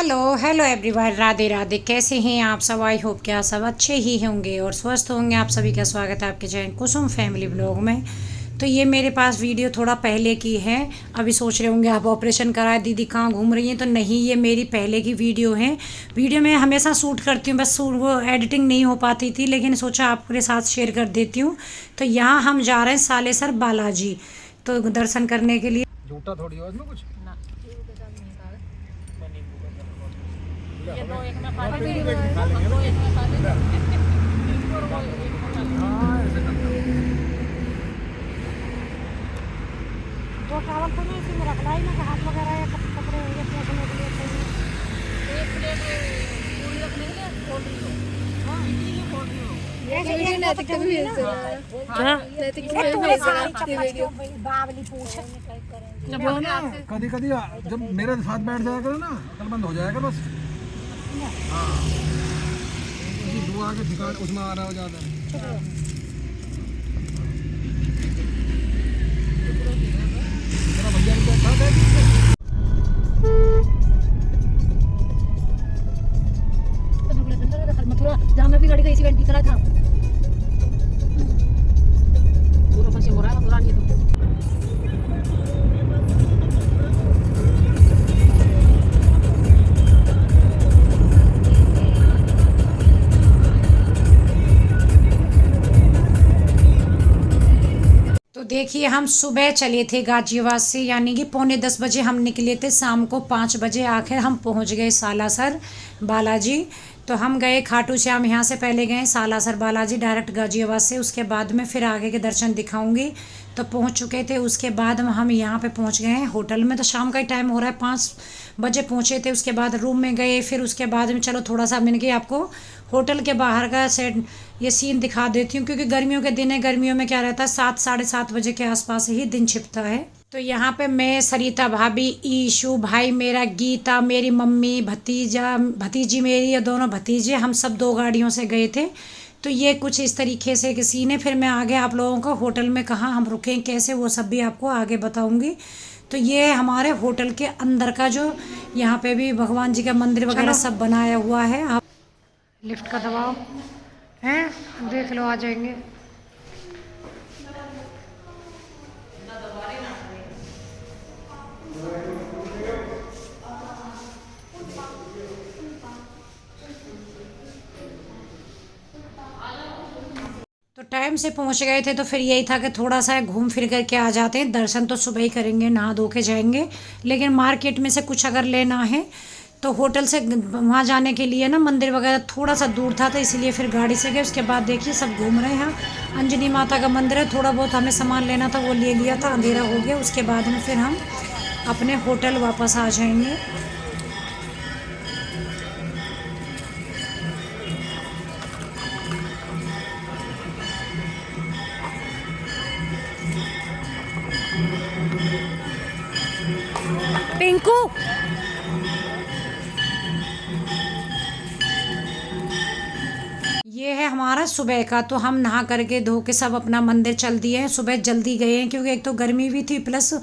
Hello hello everyone, Radhe Radhe. कैसे हैं आप सब? आई होप कि आप सब अच्छे ही होंगे और स्वस्थ होंगे। आप सभी का स्वागत है आपके चैनल कुसुम फैमिली ब्लॉग में। तो ये मेरे पास वीडियो थोड़ा पहले की है। अभी सोच रहे होंगे आप ऑपरेशन कराए दीदी कहाँ घूम रही हैं, तो नहीं, ये मेरी पहले की वीडियो है। वीडियो मैं हमेशा शूट करती हूँ, बस वो एडिटिंग नहीं हो पाती थी, लेकिन सोचा आपके साथ शेयर कर देती हूँ। तो यहाँ हम जा रहे हैं सालेसर बालाजी, तो दर्शन करने के लिए। झूठा थोड़ी हो इसमें कुछ ना। ये दो एक में खा लेंगे, दो एक में खा लेंगे, और वो एक में खा लेंगे। हाँ ऐसे करते हैं। दो चावल तो नहीं इसी में रखना ही ना, हाथ वगैरह या कपड़े या पोंछने के लिए चाहिए। एक प्लेट पूरी रखने के लिए खोल रही हो। हाँ इसीलिए खोल रही हो। ऐसे ये नैतिक भी भेज देना। हां नैतिक भी भेज देना ये वीडियो। बावली पूछ जब वो ना कभी कभी जब मेरे साथ बैठ जाया करो ना, अकल बंद हो जाएगा बस। हाँ दुआ के ठिकाने उसमें आ रहा हो जाता है। भैया ने क्या कहा मथुरा जहाँ मैं भी गाड़ी का इसी इवेंट दिख रहा था। पूरा फंसे हो रहा है मथुरा नहीं तो। तो देखिए, हम सुबह चले थे गाजियाबाद से, यानी कि 9:45 हम निकले थे। शाम को 5 बजे आखिर हम पहुंच गए सालासर बालाजी। तो हम गए खाटू श्याम, यहाँ से पहले गए सालासर बालाजी डायरेक्ट गाजियाबाद से। उसके बाद में फिर आगे के दर्शन दिखाऊंगी। तो पहुंच चुके थे, उसके बाद हम यहाँ पे पहुंच गए हैं होटल में। तो शाम का ही टाइम हो रहा है, 5 बजे पहुंचे थे। उसके बाद रूम में गए, फिर उसके बाद में चलो थोड़ा सा मैंने कि आपको होटल के बाहर का सेट ये सीन दिखा देती हूँ, क्योंकि गर्मियों के दिन है। गर्मियों में क्या रहता है, 7 7:30 बजे के आसपास ही दिन छिपता है। तो यहाँ पे मैं, सरिता भाभी, ईशु भाई मेरा, गीता मेरी मम्मी, भतीजी मेरी, ये दोनों भतीजे, हम सब 2 गाड़ियों से गए थे। तो ये कुछ इस तरीके से एक सीन है। फिर मैं आगे आप लोगों को होटल में कहाँ हम रुकें, कैसे, वो सब भी आपको आगे बताऊंगी। तो ये हमारे होटल के अंदर का, जो यहाँ पे भी भगवान जी का मंदिर वगैरह सब बनाया हुआ है। आप लिफ्ट का दबाव है, देख लो, आ जाएंगे। तो टाइम से पहुंच गए थे, तो फिर यही था कि थोड़ा सा घूम फिर करके आ जाते हैं। दर्शन तो सुबह ही करेंगे, नहा धो के जाएंगे। लेकिन मार्केट में से कुछ अगर लेना है तो होटल से वहाँ जाने के लिए ना, मंदिर वगैरह थोड़ा सा दूर था, तो इसलिए फिर गाड़ी से गए। उसके बाद देखिए सब घूम रहे हैं। अंजनी माता का मंदिर है, थोड़ा बहुत हमें सामान लेना था वो ले लिया था, अंधेरा हो गया। उसके बाद में फिर हम अपने होटल वापस आ जाएंगे। पिंकू, ये है हमारा सुबह का। तो हम नहा करके धो के सब अपना मंदिर चल दिए हैं। सुबह जल्दी गए हैं, क्योंकि एक तो गर्मी भी थी, प्लस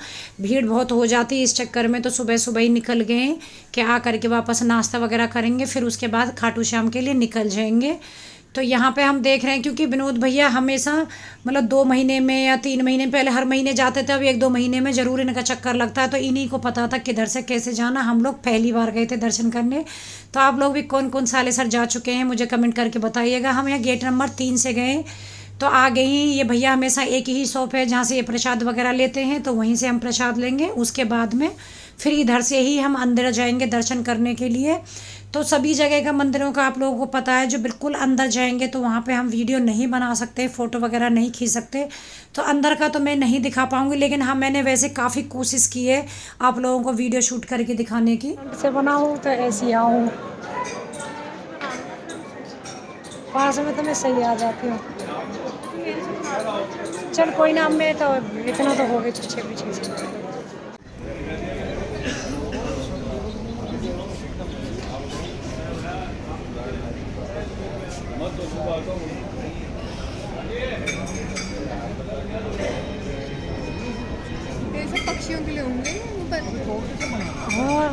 भीड़ बहुत हो जाती है इस चक्कर में। तो सुबह सुबह ही निकल गए हैं कि आ करके वापस नाश्ता वगैरह करेंगे, फिर उसके बाद खाटू श्याम के लिए निकल जाएंगे। तो यहाँ पे हम देख रहे हैं, क्योंकि विनोद भैया हमेशा मतलब 2 महीने में या 3 महीने पहले हर महीने जाते थे, अब 1-2 महीने में ज़रूर इनका चक्कर लगता है। तो इन्हीं को पता था किधर से कैसे जाना। हम लोग पहली बार गए थे दर्शन करने। तो आप लोग भी कौन कौन सालेसर जा चुके हैं मुझे कमेंट करके बताइएगा। हम यहाँ गेट नंबर 3 से गए, तो आ गए ही। ये भैया हमेशा एक ही शॉप है जहाँ से ये प्रसाद वगैरह लेते हैं, तो वहीं से हम प्रसाद लेंगे। उसके बाद में फिर इधर से ही हम अंदर जाएंगे दर्शन करने के लिए। तो सभी जगह का मंदिरों का आप लोगों को पता है। जो बिल्कुल अंदर जाएंगे तो वहाँ पे हम वीडियो नहीं बना सकते, फ़ोटो वगैरह नहीं खींच सकते। तो अंदर का तो मैं नहीं दिखा पाऊँगी, लेकिन हाँ मैंने वैसे काफ़ी कोशिश की है आप लोगों को वीडियो शूट करके दिखाने की। से बनाऊँ तो ऐसी आऊँ, पास में तो मैं सही आ जाती हूँ। चल कोई ना, मैं तो इतना तो हो गए पीछे पीछे से। ये सब पक्षियों के लिए होंगे ऊपर। और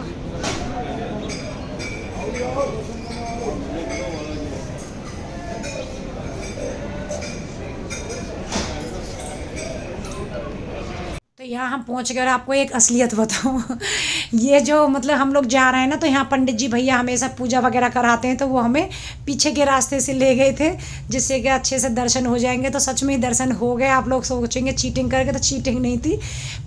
हम पहुंच गए। और आपको एक असलियत बताऊं ये जो मतलब हम लोग जा रहे हैं ना, तो यहाँ पंडित जी भैया हमेशा पूजा वगैरह कराते हैं, तो वो हमें पीछे के रास्ते से ले गए थे जिससे कि अच्छे से दर्शन हो जाएंगे। तो सच में ही दर्शन हो गए। आप लोग सोचेंगे चीटिंग करके, तो चीटिंग नहीं थी।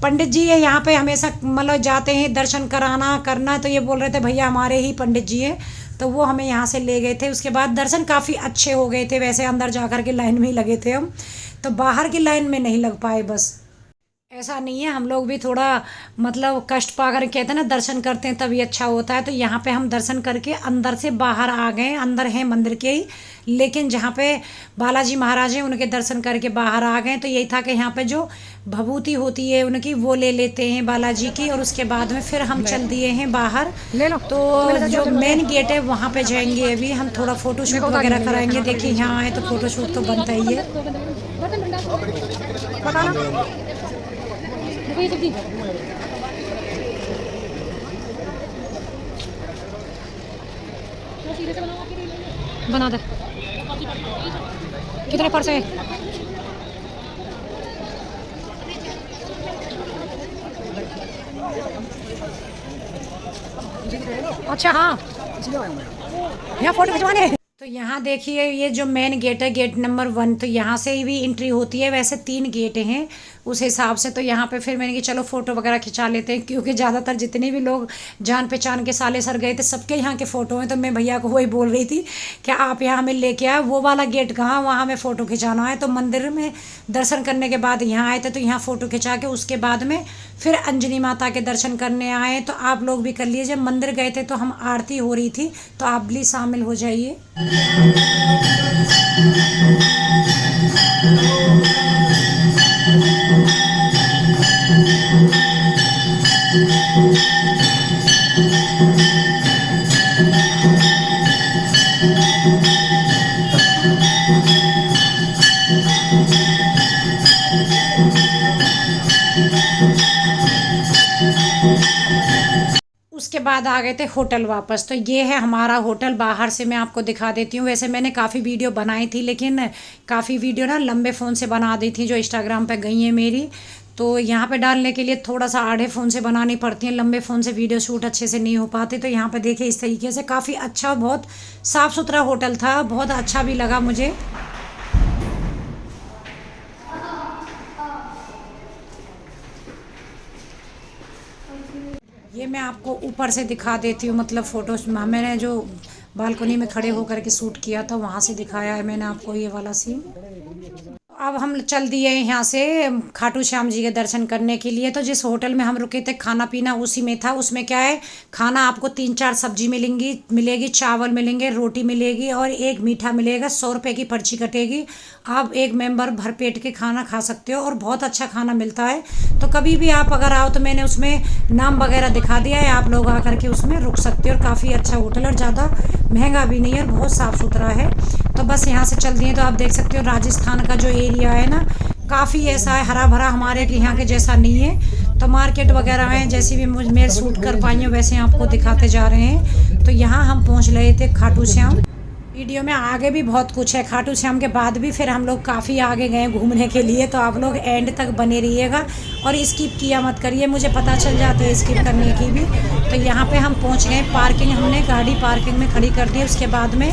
पंडित जी ये यहाँ पे हमेशा मतलब जाते हैं दर्शन कराना करना, तो ये बोल रहे थे भैया हमारे ही पंडित जी है, तो वो हमें यहाँ से ले गए थे। उसके बाद दर्शन काफ़ी अच्छे हो गए थे। वैसे अंदर जा कर के लाइन में ही लगे थे हम, तो बाहर की लाइन में नहीं लग पाए। बस ऐसा नहीं है, हम लोग भी थोड़ा मतलब कष्ट पा कर कहते हैं ना दर्शन करते हैं तभी अच्छा होता है। तो यहाँ पे हम दर्शन करके अंदर से बाहर आ गए। अंदर है मंदिर के ही, लेकिन जहाँ पे बालाजी महाराज हैं उनके दर्शन करके बाहर आ गए। तो यही था कि यहाँ पे जो भभूति होती है उनकी वो ले लेते हैं बालाजी की, और उसके बाद में फिर हम चल दिए हैं बाहर। तो जो मेन गेट है वहाँ पे जाएंगे। अभी हम थोड़ा फ़ोटो शूट वगैरह कराएंगे। देखिए यहाँ आए तो फ़ोटो शूट तो बनता ही है। बना दे। कितने पर्स है? अच्छा हाँ, यहाँ फोटो खिंचवाने हैं। तो यहाँ देखिए ये जो मेन गेट है, गेट नंबर 1, तो यहाँ से ही भी एंट्री होती है। वैसे 3 गेट हैं उस हिसाब से। तो यहाँ पे फिर मैंने कि चलो फ़ोटो वगैरह खिंचा लेते हैं, क्योंकि ज़्यादातर जितने भी लोग जान पहचान के साले सर गए थे सबके यहाँ के फ़ोटो हैं। तो मैं भैया को वही बोल रही थी कि आप यहाँ हमें लेके आए, वो वाला गेट कहाँ, वहाँ हमें फ़ोटो खिंचाना है। तो मंदिर में दर्शन करने के बाद यहाँ आए थे, तो यहाँ फ़ोटो खिंचा के उसके बाद में फिर अंजनी माता के दर्शन करने आए। तो आप लोग भी कर लीजिए। मंदिर गए थे तो हम आरती हो रही थी, तो आप भी शामिल हो जाइए। उसके बाद आ गए थे होटल वापस। तो ये है हमारा होटल। बाहर से मैं आपको दिखा देती हूँ। वैसे मैंने काफ़ी वीडियो बनाई थी, लेकिन काफ़ी वीडियो ना लंबे फ़ोन से बना दी थी जो इंस्टाग्राम पे गई है मेरी। तो यहाँ पे डालने के लिए थोड़ा सा आड़े फ़ोन से बनानी पड़ती है, लंबे फ़ोन से वीडियो शूट अच्छे से नहीं हो पाते। तो यहाँ पे देखिए इस तरीके से काफ़ी अच्छा, बहुत साफ़ सुथरा होटल था, बहुत अच्छा भी लगा मुझे। ये मैं आपको ऊपर से दिखा देती हूँ, मतलब फ़ोटोज़ मैंने जो बालकनी में खड़े होकर के शूट किया था वहाँ से दिखाया है मैंने आपको ये वाला सीन। अब हम चल दिए यहाँ से खाटू श्याम जी के दर्शन करने के लिए। तो जिस होटल में हम रुके थे खाना पीना उसी में था। उसमें क्या है, खाना आपको 3-4 सब्जी मिलेगी, चावल मिलेंगे, रोटी मिलेगी और एक मीठा मिलेगा। 100 रुपये की पर्ची कटेगी। आप एक मेंबर भर पेट के खाना खा सकते हो और बहुत अच्छा खाना मिलता है। तो कभी भी आप अगर आओ तो मैंने उसमें नाम वगैरह दिखा दिया है, आप लोग आकर के उसमें रुक सकते हो। और काफ़ी अच्छा होटल और ज़्यादा महंगा भी नहीं है और बहुत साफ़ सुथरा है। तो बस यहाँ से चल दिए। तो आप देख सकते हो राजस्थान का जो एरिया है ना, काफ़ी ऐसा है हरा भरा, हमारे यहाँ के जैसा नहीं है। तो मार्केट वगैरह हैं, जैसी भी मैं शूट कर पाई हूँ वैसे आपको दिखाते जा रहे हैं। तो यहाँ हम पहुँच रहे थे खाटू श्याम। वीडियो में आगे भी बहुत कुछ है। खाटू श्याम के बाद भी फिर हम लोग काफ़ी आगे गए घूमने के लिए। तो आप लोग एंड तक बने रहिएगा और स्किप किया मत करिए, मुझे पता चल जाता है स्किप करने की भी। तो यहाँ पे हम पहुँच गए। पार्किंग हमने गाड़ी पार्किंग में खड़ी कर दी। उसके बाद में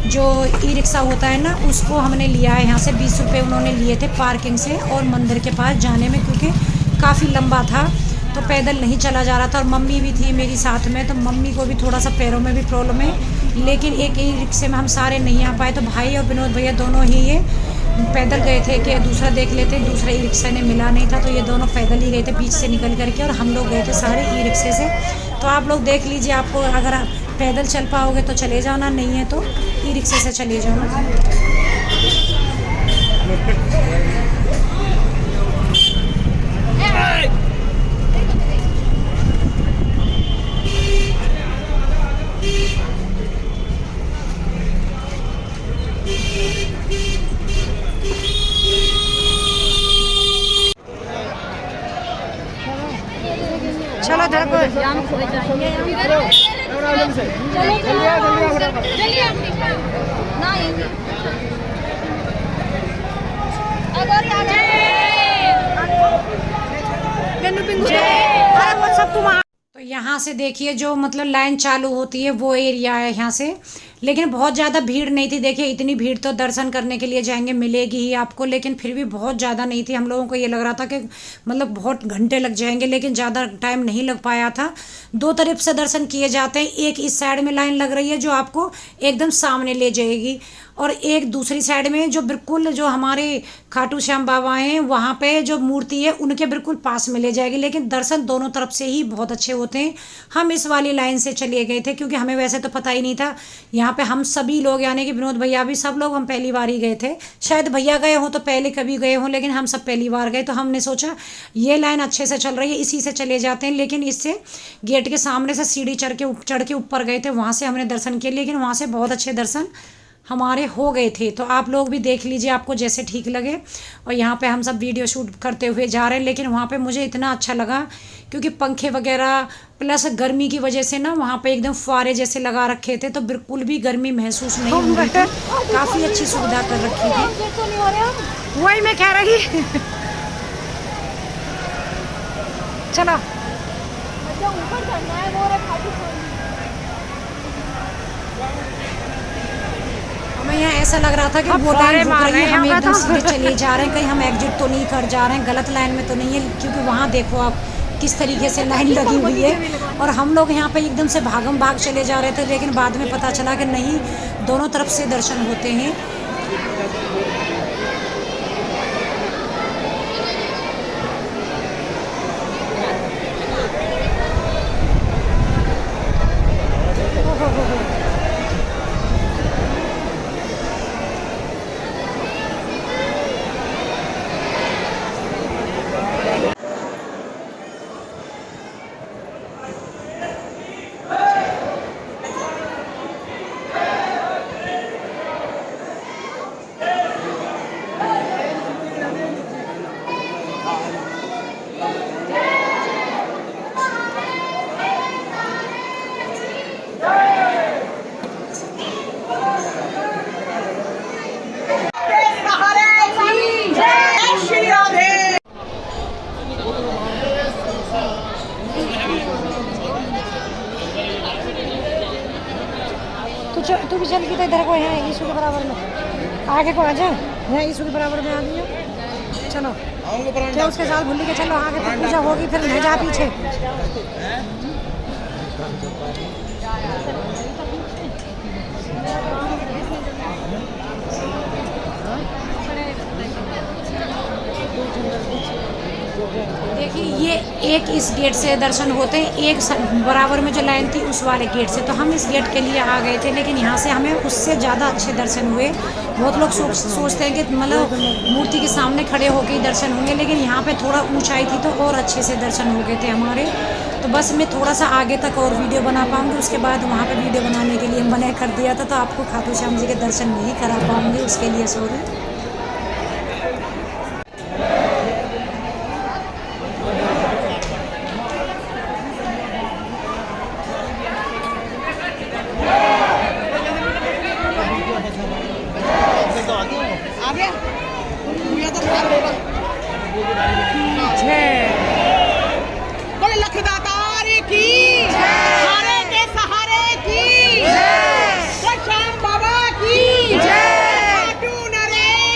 जो ई रिक्शा होता है ना, उसको हमने लिया है यहाँ से। 20 रुपये उन्होंने लिए थे पार्किंग से और मंदिर के पास जाने में, क्योंकि काफ़ी लंबा था तो पैदल नहीं चला जा रहा था। और मम्मी भी थी मेरी साथ में, तो मम्मी को भी थोड़ा सा पैरों में भी प्रॉब्लम है। लेकिन एक ई रिक्शे में हम सारे नहीं आ पाए, तो भाई और विनोद भैया दोनों ही ये पैदल गए थे कि दूसरा देख लेते। दूसरा ई रिक्शा ने मिला नहीं था, तो ये दोनों पैदल ही गए थे बीच से निकल करके, और हम लोग गए थे सारे ई रिक्शे से। तो आप लोग देख लीजिए, आपको अगर आप पैदल चल पाओगे तो चले जाना, नहीं है तो ई रिक्शे से चले जाना। चलो इधर को तो यहाँ से देखिए जो मतलब लाइन चालू होती है वो एरिया है यहाँ से, लेकिन बहुत ज़्यादा भीड़ नहीं थी। देखिए इतनी भीड़ तो दर्शन करने के लिए जाएंगे मिलेगी ही आपको, लेकिन फिर भी बहुत ज़्यादा नहीं थी। हम लोगों को ये लग रहा था कि मतलब बहुत घंटे लग जाएंगे, लेकिन ज़्यादा टाइम नहीं लग पाया था। दो तरफ से दर्शन किए जाते हैं, एक इस साइड में लाइन लग रही है जो आपको एकदम सामने ले जाएगी, और एक दूसरी साइड में जो बिल्कुल जो हमारे खाटू श्याम बाबा हैं वहाँ पे जो मूर्ति है उनके बिल्कुल पास में ले जाएगी। लेकिन दर्शन दोनों तरफ से ही बहुत अच्छे होते हैं। हम इस वाली लाइन से चले गए थे क्योंकि हमें वैसे तो पता ही नहीं था। यहाँ पे हम सभी लोग यानी कि विनोद भैया भी सब लोग हम पहली बार ही गए थे। शायद भैया गए हों तो पहले कभी गए हों, लेकिन हम सब पहली बार गए। तो हमने सोचा ये लाइन अच्छे से चल रही है इसी से चले जाते हैं, लेकिन इससे गेट के सामने से सीढ़ी चढ़ के ऊपर गए थे, वहाँ से हमने दर्शन किए, लेकिन वहाँ से बहुत अच्छे दर्शन हमारे हो गए थे। तो आप लोग भी देख लीजिए आपको जैसे ठीक लगे। और यहाँ पे हम सब वीडियो शूट करते हुए जा रहे हैं, लेकिन वहाँ पे मुझे इतना अच्छा लगा क्योंकि पंखे वगैरह प्लस गर्मी की वजह से ना वहाँ पे एकदम फुआरे जैसे लगा रखे थे, तो बिल्कुल भी गर्मी महसूस नहीं हो रही थी। काफ़ी अच्छी सुविधा कर रखी थी। वही मैं कह रही चलो हमें यहाँ ऐसा लग रहा था कि वो लाइन रुक रही है, हम एकदम सीधे चले जा रहे हैं, कहीं हम एग्जिट तो नहीं कर जा रहे हैं, गलत लाइन में तो नहीं है। क्योंकि वहाँ देखो आप किस तरीके से लाइन लगी हुई है, और हम लोग यहाँ पे एकदम से भागम भाग चले जा रहे थे, लेकिन बाद में पता चला कि नहीं, दोनों तरफ से दर्शन होते हैं। तू भी चल के तो इधर को यहाँ ईशू के बराबर में आगे को आ जा, यहाँ ईशू के बराबर में आ गई। चलो क्या उसके साथ भूल के चलो, आगे तक पूजा होगी फिर नहीं जा पीछे। देखिए ये एक इस गेट से दर्शन होते हैं, एक बराबर में जो लाइन थी उस वाले गेट से। तो हम इस गेट के लिए आ गए थे, लेकिन यहाँ से हमें उससे ज़्यादा अच्छे दर्शन हुए। बहुत लोग सोचते हैं कि मतलब मूर्ति के सामने खड़े होकर ही दर्शन होंगे, लेकिन यहाँ पे थोड़ा ऊंचाई थी तो और अच्छे से दर्शन हो गए थे हमारे। तो बस मैं थोड़ा सा आगे तक और वीडियो बना पाऊँगी, उसके बाद वहाँ पर वीडियो बनाने के लिए मना कर दिया था, तो आपको खाटू श्याम जी के दर्शन नहीं करा पाऊँगी, उसके लिए सॉरी। बोले लखदातार की हारे के सहारे की श्याम बाबा की खाटू नरेश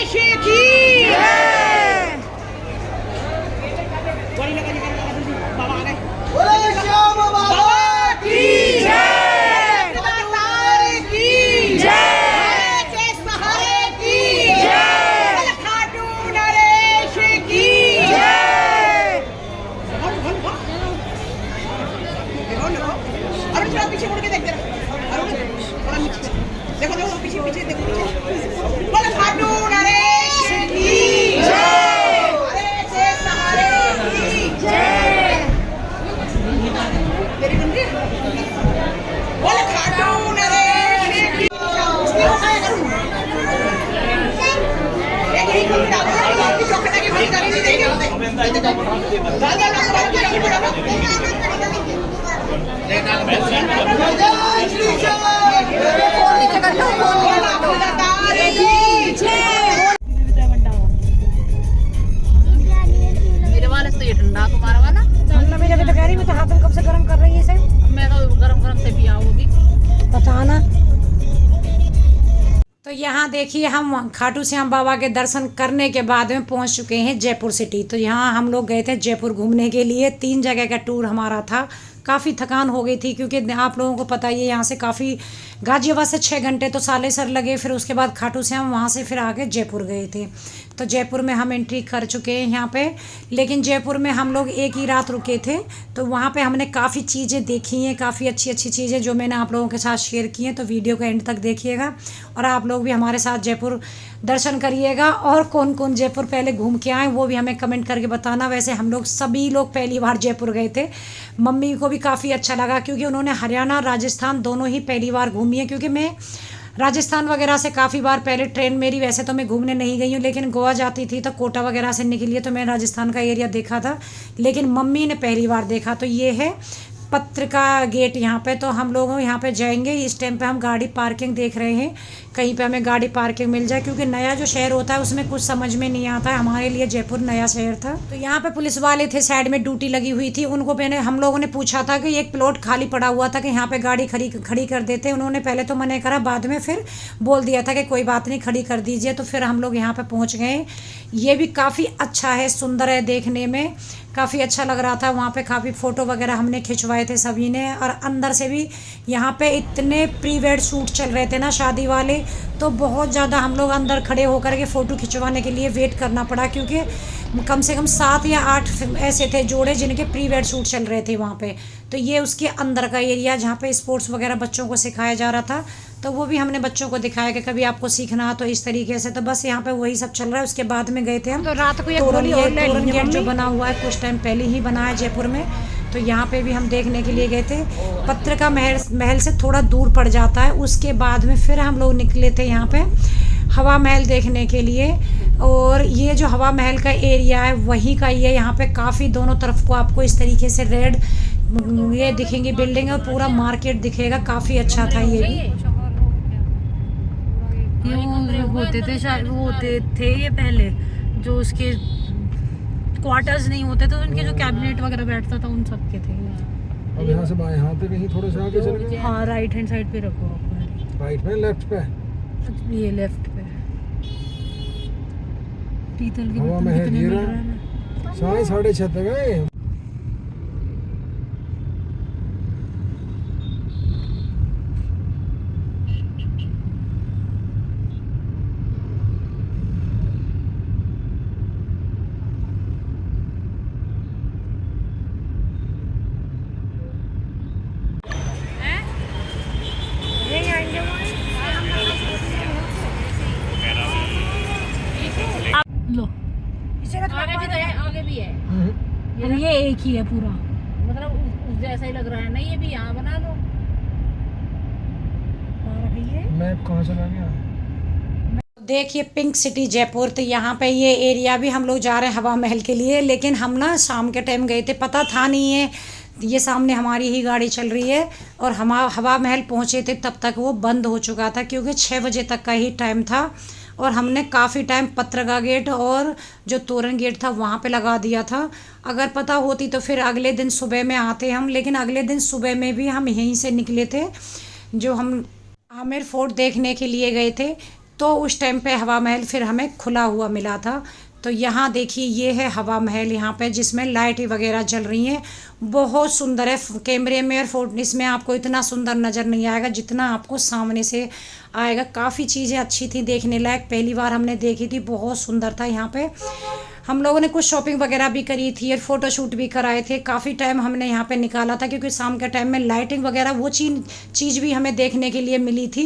यहाँ देखिए हम खाटू श्याम बाबा के दर्शन करने के बाद में पहुँच चुके हैं जयपुर सिटी। तो यहाँ हम लोग गए थे जयपुर घूमने के लिए, 3 जगह का टूर हमारा था। काफ़ी थकान हो गई थी क्योंकि आप लोगों को पता ही है यहाँ से काफ़ी, गाजियाबाद से 6 घंटे तो सालेसर लगे, फिर उसके बाद खाटू श्याम, वहाँ से फिर आगे जयपुर गए थे। तो जयपुर में हम एंट्री कर चुके हैं यहाँ पे, लेकिन जयपुर में हम लोग एक ही रात रुके थे। तो वहाँ पे हमने काफ़ी चीज़ें देखी हैं, काफ़ी अच्छी अच्छी चीज़ें जो मैंने आप लोगों के साथ शेयर की हैं। तो वीडियो को एंड तक देखिएगा और आप लोग भी हमारे साथ जयपुर दर्शन करिएगा। और कौन कौन जयपुर पहले घूम के आए वो भी हमें कमेंट करके बताना। वैसे हम लोग सभी लोग पहली बार जयपुर गए थे, मम्मी को भी काफ़ी अच्छा लगा क्योंकि उन्होंने हरियाणा राजस्थान दोनों ही पहली बार घूमी है। क्योंकि मैं राजस्थान वगैरह से काफ़ी बार पहले ट्रेन मेरी, वैसे तो मैं घूमने नहीं गई हूँ, लेकिन गोवा जाती थी तो कोटा वगैरह से निकली है, तो मैं राजस्थान का एरिया देखा था, लेकिन मम्मी ने पहली बार देखा। तो ये है पत्रिका गेट यहाँ पे। तो हम लोग यहाँ पे जाएंगे। इस टाइम पे हम गाड़ी पार्किंग देख रहे हैं, कहीं पे हमें गाड़ी पार्किंग मिल जाए, क्योंकि नया जो शहर होता है उसमें कुछ समझ में नहीं आता है। हमारे लिए जयपुर नया शहर था। तो यहाँ पे पुलिस वाले थे, साइड में ड्यूटी लगी हुई थी, उनको हम लोगों ने पूछा था कि एक प्लॉट खाली पड़ा हुआ था कि यहाँ पे गाड़ी खड़ी कर देते। उन्होंने पहले तो मना करा, बाद में फिर बोल दिया था कि कोई बात नहीं, खड़ी कर दीजिए। तो फिर हम लोग यहाँ पे पहुँच गए। ये भी काफ़ी अच्छा है, सुंदर है, देखने में काफ़ी अच्छा लग रहा था। वहाँ पे काफ़ी फ़ोटो वगैरह हमने खिंचवाए थे सभी ने। और अंदर से भी यहाँ पे इतने प्री वेड शूट चल रहे थे ना शादी वाले, तो बहुत ज़्यादा हम लोग अंदर खड़े होकर के फ़ोटो खिंचवाने के लिए वेट करना पड़ा, क्योंकि कम से कम 7 या 8 ऐसे थे जोड़े जिनके प्री वेड शूट चल रहे थे वहाँ पे। तो ये उसके अंदर का एरिया जहाँ पे स्पोर्ट्स वगैरह बच्चों को सिखाया जा रहा था। तो वो भी हमने बच्चों को दिखाया कि कभी आपको सीखना तो इस तरीके से। तो बस यहाँ पे वही सब चल रहा है। उसके बाद में गए थे हम, तो रात को तोरण गेट जो बना हुआ है कुछ टाइम पहले ही बना है जयपुर में, तो यहाँ पे भी हम देखने के लिए गए थे। पत्रिका महल से थोड़ा दूर पड़ जाता है। उसके बाद में फिर हम लोग निकले थे यहाँ पे हवा महल देखने के लिए। और ये जो हवा महल का एरिया है वहीं का ये, यहाँ पे काफ़ी दोनों तरफ को आपको इस तरीके से रेड ये दिखेंगी बिल्डिंग और पूरा मार्केट दिखेगा। काफ़ी अच्छा था ये भी। ये होते थे शायद, वो होते थे ये पहले जो उसके क्वार्टर्स नहीं होते थे, उनके जो कैबिनेट वगैरह बैठता था उन सब के थे। अब यहाँ से बाएं हाथ पे कहीं थोड़े से आगे चले गए। हाँ, राइट हैंड साइड पे रखो आप। राइट में, लेफ्ट पे, ये लेफ्ट पे। पीतल के हवा बर्तन महल कितने ये मिल रहा। रहे हैं। 6:30 पे गए। लो, आगे भी है, अरे ये एक ही है पूरा। मतलब उस जैसा ही लग रहा है ना। ये भी यहाँ बना लो। मैप कहाँ चला गया? देखिए पिंक सिटी जयपुर। तो यहाँ पे ये एरिया भी हम लोग जा रहे हैं हवा महल के लिए, लेकिन हम ना शाम के टाइम गए थे, पता था नहीं है। ये सामने हमारी ही गाड़ी चल रही है और हम हवा महल पहुँचे थे तब तक वो बंद हो चुका था, क्योंकि 6 बजे तक का ही टाइम था। और हमने काफ़ी टाइम पत्रिका गेट और जो तोरण गेट था वहाँ पे लगा दिया था। अगर पता होती तो फिर अगले दिन सुबह में आते हम, लेकिन अगले दिन सुबह में भी हम यहीं से निकले थे, जो हम आमेर फोर्ट देखने के लिए गए थे। तो उस टाइम पे हवा महल फिर हमें खुला हुआ मिला था। तो यहाँ देखिए ये है हवा महल यहाँ पे, जिसमें लाइट वगैरह जल रही हैं। बहुत सुंदर है। कैमरे में और फोटो इसमें आपको इतना सुंदर नज़र नहीं आएगा जितना आपको सामने से आएगा। काफ़ी चीज़ें अच्छी थी देखने लायक, पहली बार हमने देखी थी, बहुत सुंदर था। यहाँ पे हम लोगों ने कुछ शॉपिंग वगैरह भी करी थी और फ़ोटो शूट भी कराए थे। काफ़ी टाइम हमने यहाँ पे निकाला था, क्योंकि शाम के टाइम में लाइटिंग वगैरह वो चीज़ भी हमें देखने के लिए मिली थी।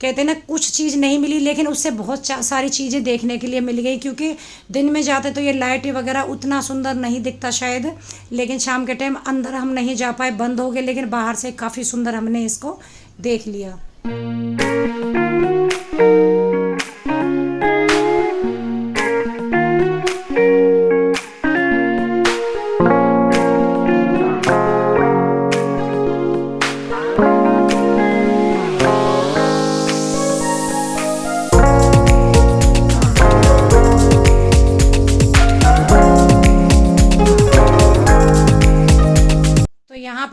कहते ना कुछ चीज़ नहीं मिली, लेकिन उससे बहुत सारी चीज़ें देखने के लिए मिल गई, क्योंकि दिन में जाते तो ये लाइट वगैरह उतना सुंदर नहीं दिखता शायद, लेकिन शाम के टाइम अंदर हम नहीं जा पाए, बंद हो गए, लेकिन बाहर से काफ़ी सुंदर हमने इसको देख लिया।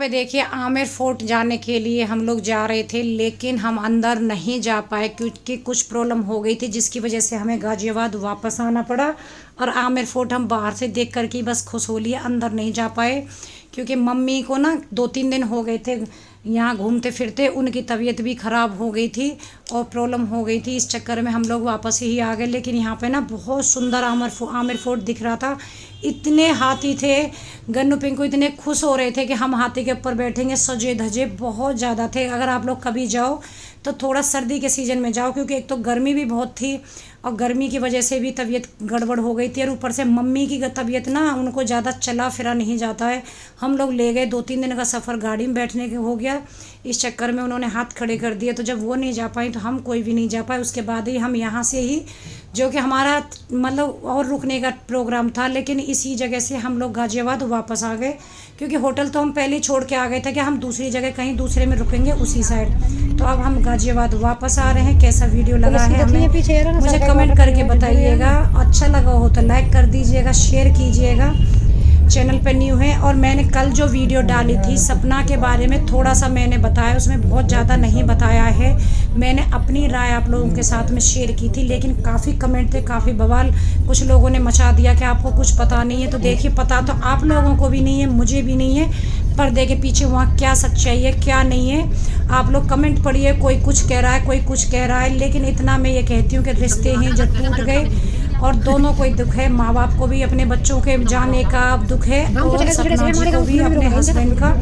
पे देखिए आमेर फोर्ट जाने के लिए हम लोग जा रहे थे, लेकिन हम अंदर नहीं जा पाए क्योंकि कुछ प्रॉब्लम हो गई थी, जिसकी वजह से हमें गाजियाबाद वापस आना पड़ा। और आमेर फोर्ट हम बाहर से देख कर के बस खुश हो लिए, अंदर नहीं जा पाए क्योंकि मम्मी को ना 2-3 दिन हो गए थे यहाँ घूमते फिरते, उनकी तबीयत भी ख़राब हो गई थी और प्रॉब्लम हो गई थी। इस चक्कर में हम लोग वापस ही आ गए। लेकिन यहाँ पे ना बहुत सुंदर आमेर फोर्ट दिख रहा था। इतने हाथी थे, गन्नू पिंकू इतने खुश हो रहे थे कि हम हाथी के ऊपर बैठेंगे, सजे धजे बहुत ज़्यादा थे। अगर आप लोग कभी जाओ तो थोड़ा सर्दी के सीज़न में जाओ, क्योंकि एक तो गर्मी भी बहुत थी और गर्मी की वजह से भी तबीयत गड़बड़ हो गई थी, और ऊपर से मम्मी की तबीयत ना, उनको ज़्यादा चला फिरा नहीं जाता है। हम लोग ले गए, 2-3 दिन का सफ़र गाड़ी में बैठने के हो गया, इस चक्कर में उन्होंने हाथ खड़े कर दिए। तो जब वो नहीं जा पाई तो हम कोई भी नहीं जा पाए। उसके बाद ही हम यहाँ से ही, जो कि हमारा मतलब और रुकने का प्रोग्राम था, लेकिन इसी जगह से हम लोग गाजियाबाद वापस आ गए, क्योंकि होटल तो हम पहले ही छोड़ के आ गए थे कि हम दूसरी जगह कहीं दूसरे में रुकेंगे उसी साइड। तो अब हम गाजियाबाद वापस आ रहे हैं। कैसा वीडियो लगा है हमें मुझे कमेंट करके बताइएगा। अच्छा लगा हो तो लाइक कर दीजिएगा, शेयर कीजिएगा, चैनल पे न्यू है। और मैंने कल जो वीडियो डाली थी सपना के बारे में, थोड़ा सा मैंने बताया, उसमें बहुत ज़्यादा नहीं बताया है। मैंने अपनी राय आप लोगों के साथ में शेयर की थी, लेकिन काफ़ी कमेंट थे, काफ़ी बवाल कुछ लोगों ने मचा दिया कि आपको कुछ पता नहीं है। तो देखिए, पता तो आप लोगों को भी नहीं है, मुझे भी नहीं है, पर्दे के पीछे वहाँ क्या सच्चाई है क्या नहीं है। आप लोग कमेंट पढ़िए, कोई कुछ कह रहा है, कोई कुछ कह रहा है, लेकिन इतना मैं ये कहती हूँ कि रिश्ते हैं जो टूट गए और दोनों को दुख है। माँ बाप को भी अपने बच्चों के जाने का दुख है, और सपना जी को भी अपने हस्बैंड का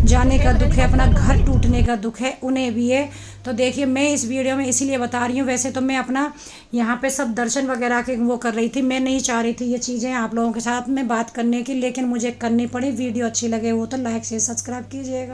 जाने का दुख है, अपना घर टूटने का दुख है, उन्हें भी है। तो देखिए, मैं इस वीडियो में इसीलिए बता रही हूँ। वैसे तो मैं अपना यहाँ पे सब दर्शन वगैरह के वो कर रही थी, मैं नहीं चाह रही थी ये चीज़ें आप लोगों के साथ में बात करने की, लेकिन मुझे करनी पड़ी। वीडियो अच्छी लगे हो तो लाइक से सब्सक्राइब कीजिएगा।